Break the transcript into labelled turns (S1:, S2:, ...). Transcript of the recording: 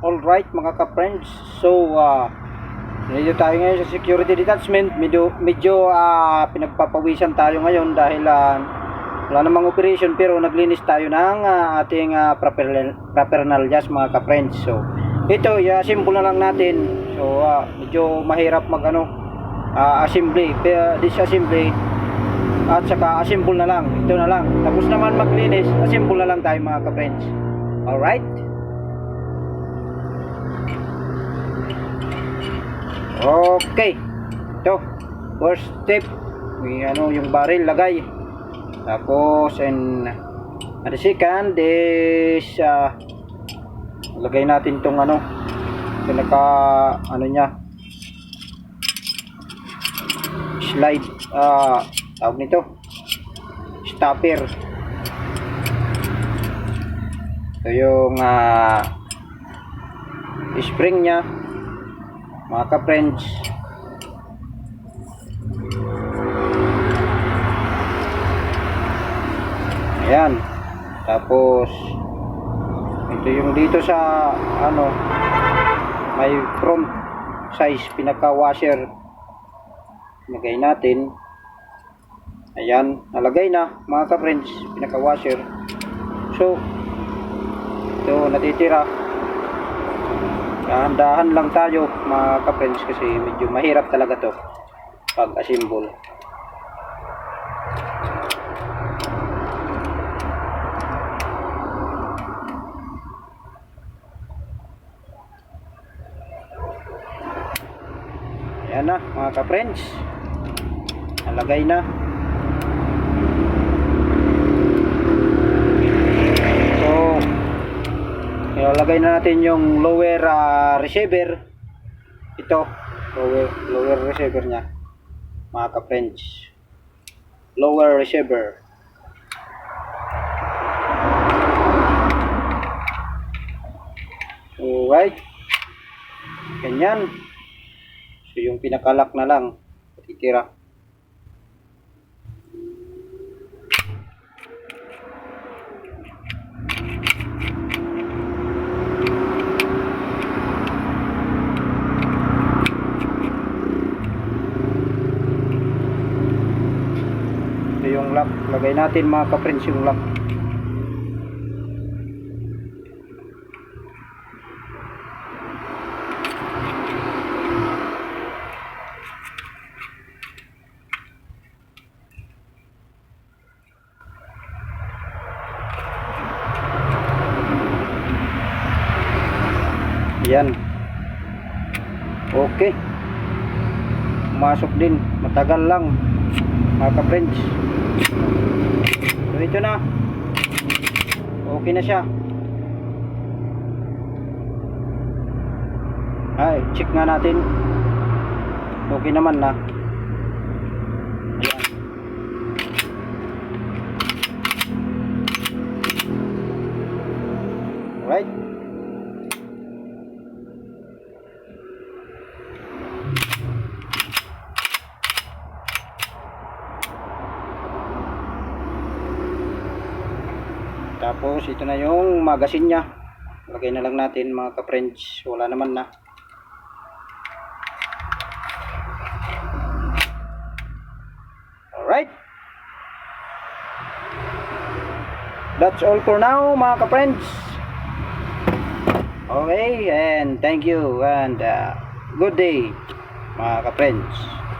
S1: Alright mga ka-friends, so dito tayo ngayon sa security detachment. Medyo pinagpapawisan tayo ngayon dahil wala namang operation, pero naglinis tayo ng ating paraphernalia mga ka-friends. So ito, i-assemble na lang natin. So medyo mahirap mag assembly, disassembly at saka assemble na lang. Ito na lang, tapos naman maglinis, assemble na lang tayo mga ka-friends. Alright. Okay, ito first step, may yung barrel lagay, tapos and the second is lagay natin tong pinaka nya slide, tawag nito stopper. Ito yung spring nya mga ka-friends. Ayan, tapos ito yung dito sa may front size pinaka washer, nilagay natin. Ayan, nalagay na mga ka-friends, pinaka washer. So ito natitira, dahan-dahan lang tayo mga ka-friends kasi medyo mahirap talaga to pag assemble. Ayan na mga ka-friends, nalagay na. Ilalagay na natin yung lower receiver. Ito, lower receiver nya mga ka-friends, lower receiver. Alright, ganyan. So yung pinakalak na lang titira. Yung lock, lagay natin mga ka-friends yung lock. Yan, okay, masok din, matagal lang mga ka-friends. So ito na, okay na siya. Ay, check nga natin, okay naman na. Ayan. Alright, tapos ito na yung magazine nya, lagay na lang natin mga ka-friends, wala naman na. Alright, that's all for now mga ka-friends. Okay, and thank you and good day mga ka-friends.